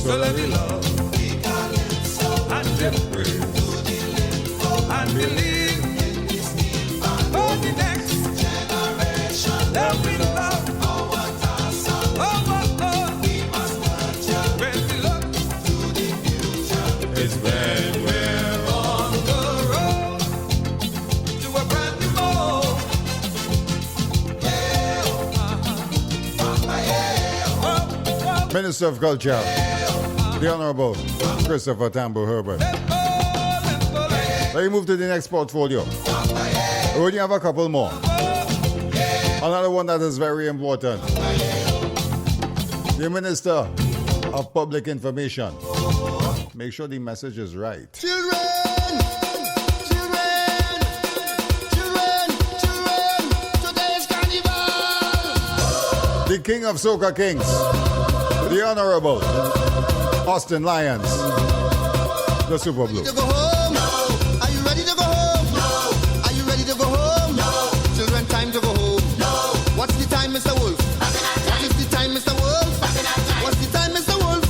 S3: So let me love and give praise and believe for the next generation that we love. When we look to the future, it's when we're on the road to a brand new world.
S1: Minister of Culture, the Honorable Christopher Tambo Herbert. Let me move to the next portfolio. We only have a couple more. Another one that is very important. The Minister of Public Information. Make sure the message is right.
S12: Children, children, children, children, today's carnival.
S1: The King of Soca Kings, the Honorable Austin Lyons, the Super Blue.
S12: To go home? No. Are you ready to go home? No. Are you ready to go home? No. Children, time to go home. No. What's the time, Mr. Wolf? What is the time, Mr. Wolf? What's the time, Mr. Wolf?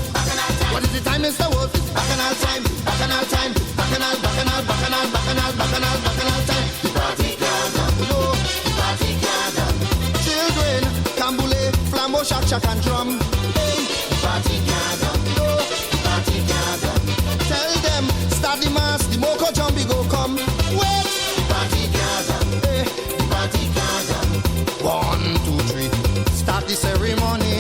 S12: What is the time, Mr. Wolf? It's bacchanal time, bacchanal time, bacchanal, bacchanal, bacchanal, bacchanal, bacchanal, bacchanal time. The party can't done. No, the party can't done. Children, Cambule, flambeau, shak, shak, and drum. Hey, the party can't done. No, the party can't done. Tell them, start the mass, the Moko Jumbi go come. Wait, the party can't done. Hey, the party can't done. 1, 2, 3, start the ceremony.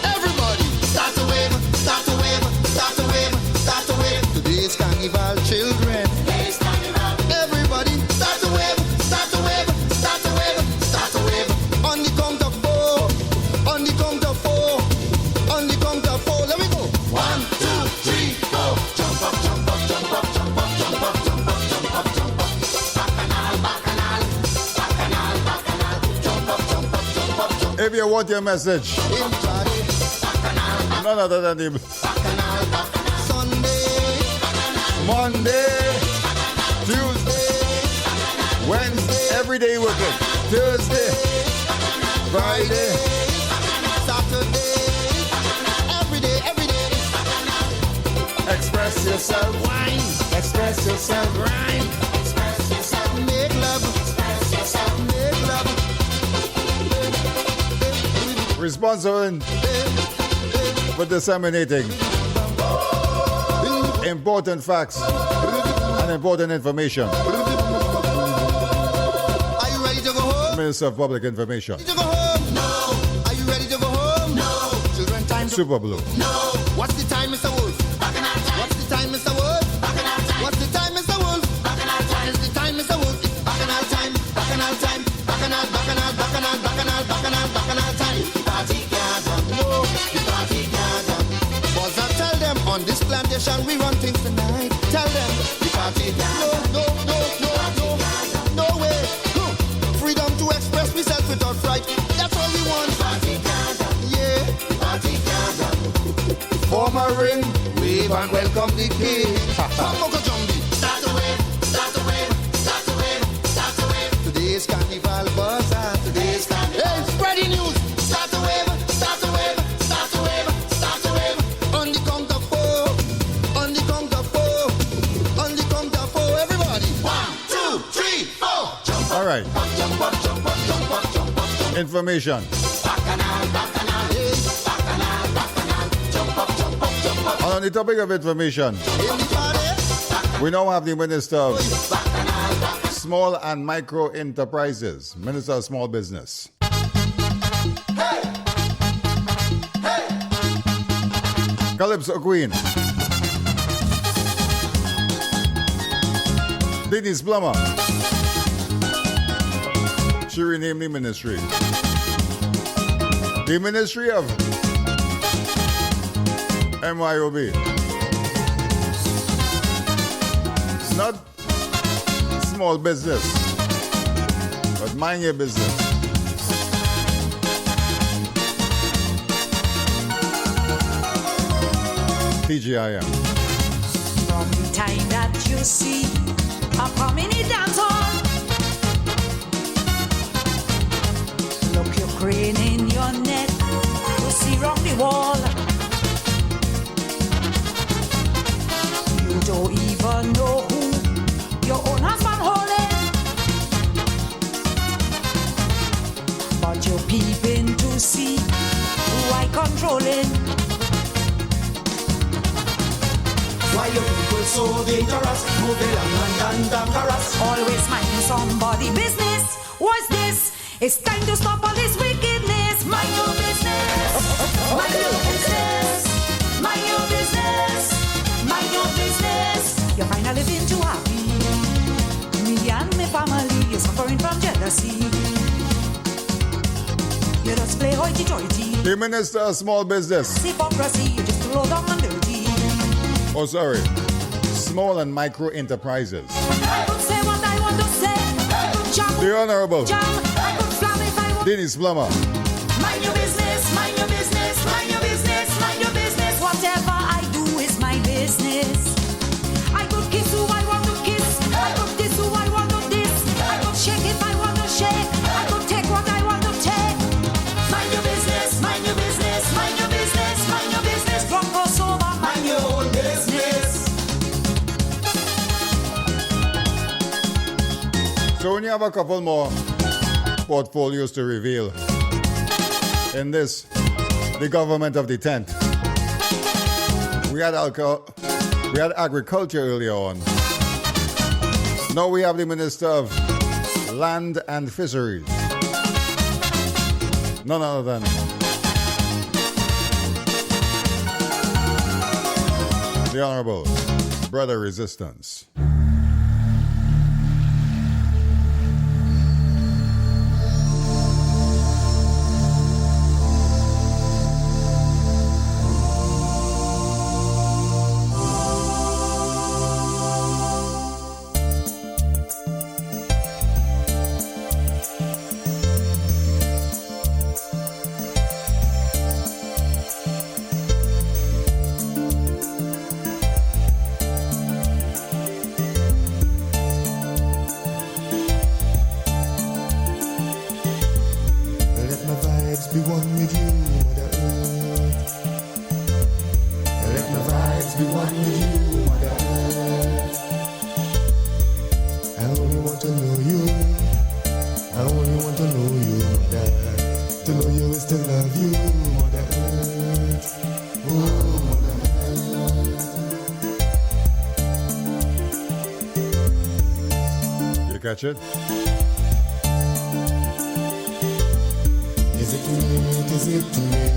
S12: Everybody, start to wave, start to wave, start to wave, start to wave. Today's carnival, children. Today's carnival. Everybody, start to wave, start to wave, start to wave, start to wave. On the count of 4, on the count of 4, on the count of 4. Let me go. 1, 2, 3, 4. Jump up, jump up, jump up, jump up, jump up, jump up, jump up, jump up. Bacchanal, bacchanal, bacchanal, bacchanal. Jump up, jump up, jump up, jump up.
S1: If you want your message, none other than the
S12: Sunday,
S1: Monday, Tuesday, Wednesday, every day working. Thursday, Friday,
S12: Saturday, every day, every day.
S1: express yourself,
S12: Wine,
S1: express yourself,
S12: rhyme, express yourself, make love, express yourself, make love.
S1: responsible for disseminating important facts and important information.
S12: Are you ready to go home?
S1: Minister of Public Information,
S12: To go home? No. Are you ready to go home? No. Children, time to
S1: Super Blue.
S12: No. What's the time, Mr. Wolf? What's the time, Mr. Wolf? What's the dance tonight. Tell them the party. No way. Freedom to express myself without fright. That's all we want. Yeah. Form a ring, wave and welcome the king. Start the wave, start the wave, start the wave, start the wave. Today's carnival bazaar. Today's carnival. Hey, spreading news. Start the wave, start the wave, start the wave, start the wave. On the count of four, on the count of four, on the count of four. Everybody. 1, 2, 3, 4. Jump up.
S1: All right.
S12: Jump up, jump up, jump up, jump up, jump up.
S1: Information.
S12: Bacchanal, bacchanal, hey. Bacchanal, bacchanal. Jump up, jump up, jump up.
S1: On the topic of information, we now have the Minister of Small and Micro Enterprises, Minister of Small Business.
S12: Hey. Hey.
S1: Calypso Queen. Denise Plummer. She renamed the ministry. The Ministry of MYOB. Not small business, but mind your business. TGiM.
S11: From the time that you see a community dance hall, look your crane in your net to see round the wall. You don't even know who your own husband holding, but you're peeping to see who I controlling.
S12: Why you people so dangerous? Moving and dangerous.
S11: Always minding somebody business. What's this? It's time to stop all this wickedness. Mind your business. Mind your business. Mind your business. Mind your business. You're finally living too happy. Me and my family, you're suffering from jealousy. You just play hoity-toity.
S1: The Minister of Small Business.
S11: Hypocrisy, you just low down and dirty.
S1: Oh, sorry. Small and Micro Enterprises.
S11: I could say what I want to say. I could jump.
S1: The Honorable
S11: I could flam if I want.
S1: Denise Plummer.
S11: Mind your business, mind your business, mind your business, mind your business. Whatever I do is my business. I could kiss who I want to kiss. I could diss who I want to diss. I could shake if I want to shake. I could take what I want to take. Mind your business, mind your business, mind your business, mind your business. Drunk or sober, mind your own business.
S1: So when you have a couple more portfolios to reveal in this, the government of the 10th. We had agriculture earlier on. Now we have the Minister of Land and Fisheries. None other than the Honorable Brother Resistance.
S7: Be one with you, Mother Earth. Let my vibes be one with you, Mother Earth. I only want to know you. I only want to know you, Mother. To know you is to love you, Mother Earth. Oh, Mother
S1: Earth. You catch it?
S7: Is it too late? Is it too late?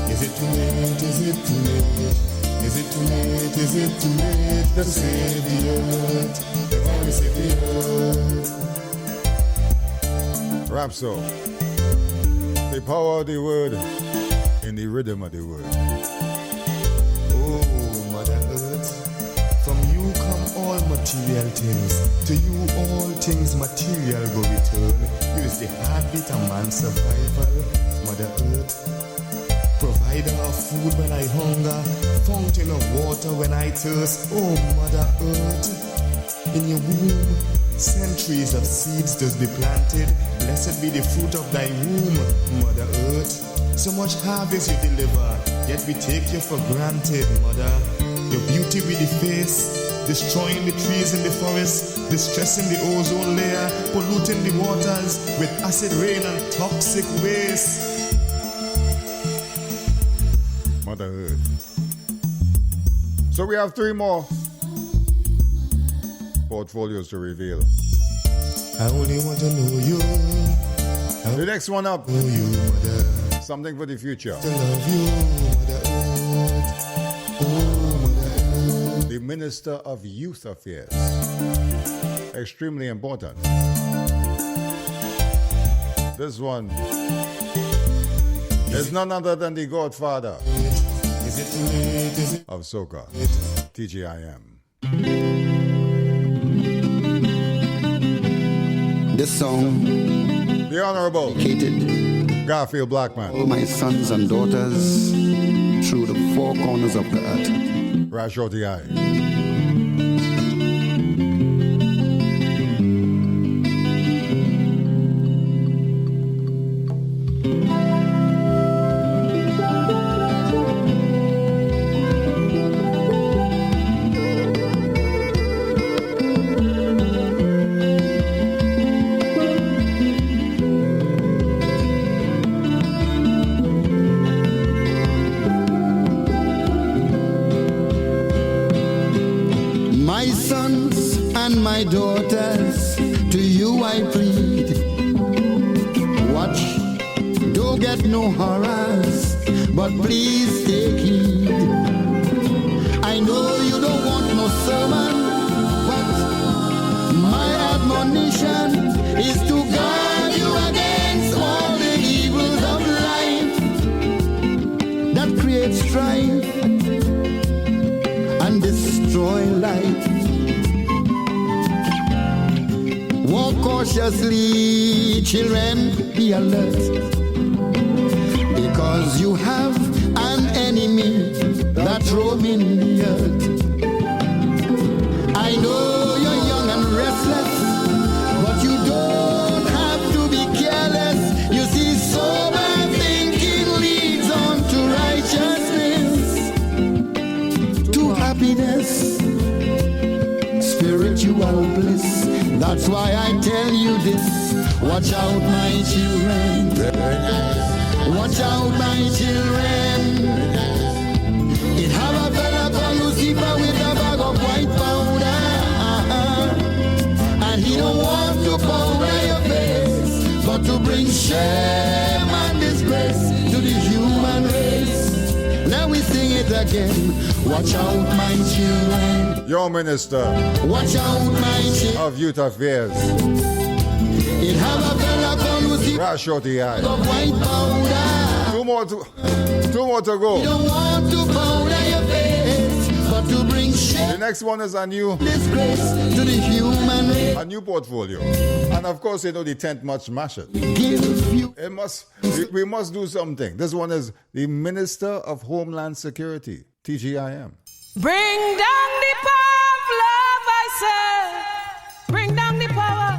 S7: Is it too late? Is it too late? Is it too late? Is it too late to save the earth? They've already saved the earth.
S1: Rapso. The power of the word in the rhythm of the word.
S7: Oh, Mother Earth. material things. To you all things material go return. You is the heartbeat of man's survival, Mother Earth. Provider of food when I hunger, fountain of water when I thirst. Oh, Mother Earth, in your womb, centuries of seeds does be planted. Blessed be the fruit of thy womb, Mother Earth. So much harvest you deliver, yet we take you for granted, Mother. Your beauty with the face, destroying the trees in the forest, distressing the ozone layer, polluting the waters with acid rain and toxic waste.
S1: Motherhood. So we have 3 more portfolios to reveal.
S7: I only want to know you.
S1: The next one up.
S7: Know you, Mother.
S1: Something for the future.
S7: To love you, Mother Earth. Oh, Mother Earth.
S1: The Minister of Youth Affairs. Extremely important. This one is none other than the godfather of Soca, TGiM.
S14: This song,
S1: the Honorable
S14: dedicated
S1: Garfield Blackman,
S14: all my sons and daughters through the 4 corners of the earth.
S1: Rashoti I.
S14: My daughters, to you I plead. Watch, don't get no horrors, but please take heed. I know you don't want no sermon, but my admonition is to guard you against all the evils of life that create strife and destroy life. Walk cautiously, children, be alert, because you have an enemy that roaming the earth. I know you're young and restless, but you don't have to be careless. You see, sober thinking leads on to righteousness, to happiness, spiritual bliss. That's why I tell you this. Watch out, my children. Watch out, my children. It have a fella called Lucifer with a bag of white powder, and he don't want to powder your face, but to bring shame and disgrace to the human race. Now we sing it again. Watch out, my children.
S1: Your Minister
S14: Watch out, my children
S1: of Youth Affairs.
S14: It have a fella called Lucifer
S1: Rashoti I.
S14: of white powder.
S1: 2 more to go.
S14: You don't want to powder your face, but to bring shame.
S1: The next one is a new
S14: disgrace to the human race.
S1: A new portfolio. And of course, you know the 10th much mash it. We must do something. This one is the Minister of Homeland Security, TGiM.
S11: Bring down the power of love, I say. Bring down the power.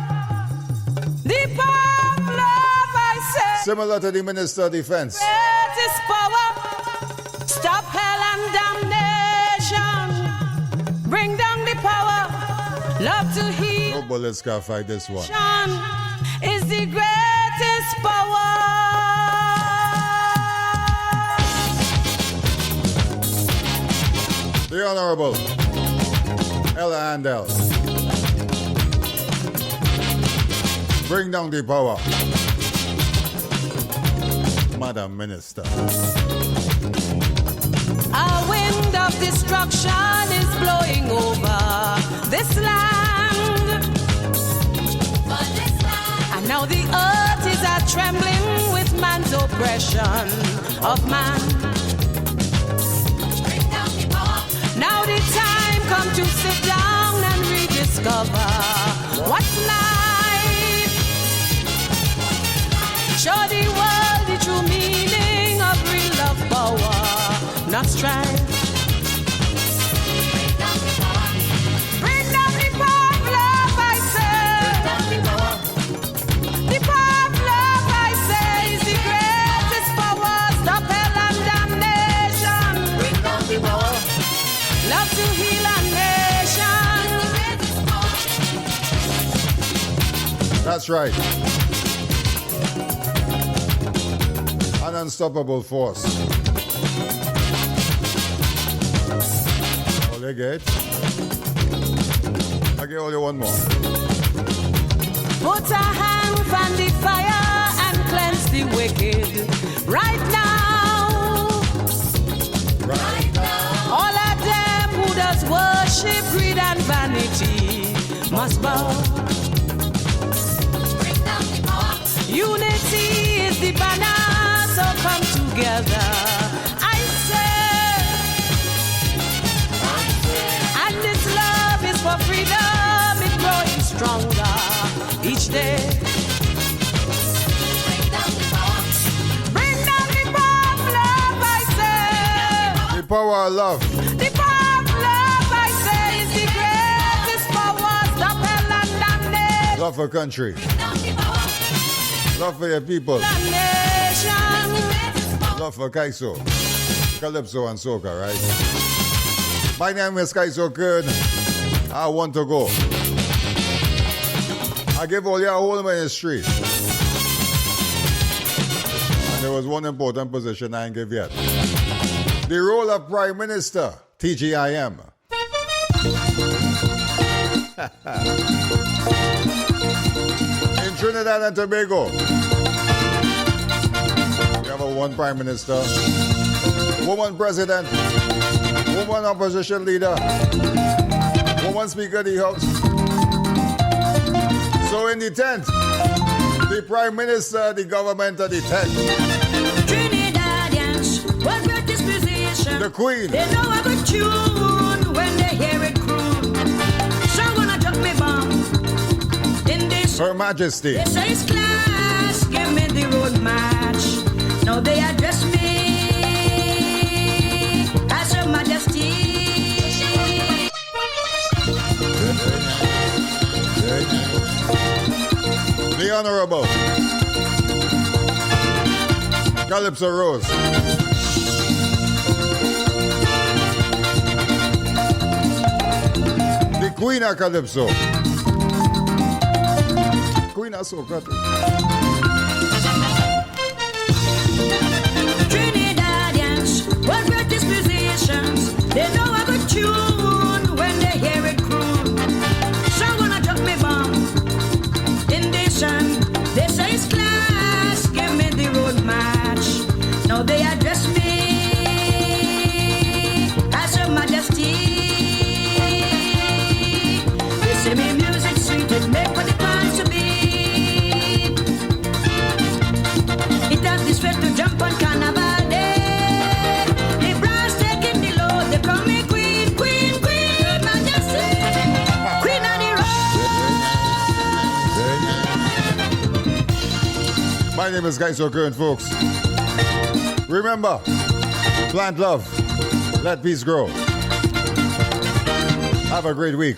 S11: The power of love, I say.
S1: Similar to the Minister of Defense.
S11: Greatest power. Stop hell and damnation. Bring down the power. Love to heal.
S1: No bullets can fight this one.
S11: Is the greatest power.
S1: The Honorable Ella Handel. Bring down the power. Madam Minister.
S11: A wind of destruction is blowing over this land. And now the earth is trembling with man's oppression of man. Now the time come to sit down and read discover what's life. Show the world the true meaning of real love power, not strife. Bring down the power of love, I say. The power of love, I say, is the greatest power. Stop hell and damnation. Bring down the power. Love to heal a nation.
S1: That's right. An unstoppable force. All you get? I get only one more.
S11: Put a hand on the fire and cleanse the wicked. Right now.
S1: Right now.
S11: All of them who does worship, greed and vanity must bow. Unity is the banner, so come together. I say. And this love is for freedom, it's growing stronger each day. Bring down the power of love, I say.
S1: The power of love.
S11: The power of love, I say, is the greatest power. Stop hell and damnation.
S1: Love for country. Love for your people. Love for Kaiso, Calypso and Soca, right? My name is Kaiso Kern. I want to go. I give all your whole ministry. And there was one important position I ain't give yet. The role of Prime Minister, TGiM. In Trinidad and Tobago, we have a one Prime Minister, woman President, woman opposition leader, woman Speaker of the House. So in the tent, the Prime Minister, the government of the tent.
S11: Trinidadians, what great disposition.
S1: The Queen.
S11: They know a good tune when they hear it croon. So gonna drop me bomb in this.
S1: Her Majesty.
S11: They say it's class, give me the road march. Now they address me as Her Majesty.
S1: The Honorable Calypso Rose. The Queen of Calypso. Queen of Soca.
S11: Trinidadians, what great dispositions. They know a good tune when they hear it croon. So gonna drop me bomb in this and they say it's class, give me the road march. Now they address me as Her Majesty. They say me music sweet, it make what it wants to be. It has this way to jump on Carnival Day. The brass taking the load, they call me Queen, Queen, Queen, Majesty, Queen of the road.
S1: My name is Kaiso Kern, folks. Remember, plant love, let peace grow. Have a great week.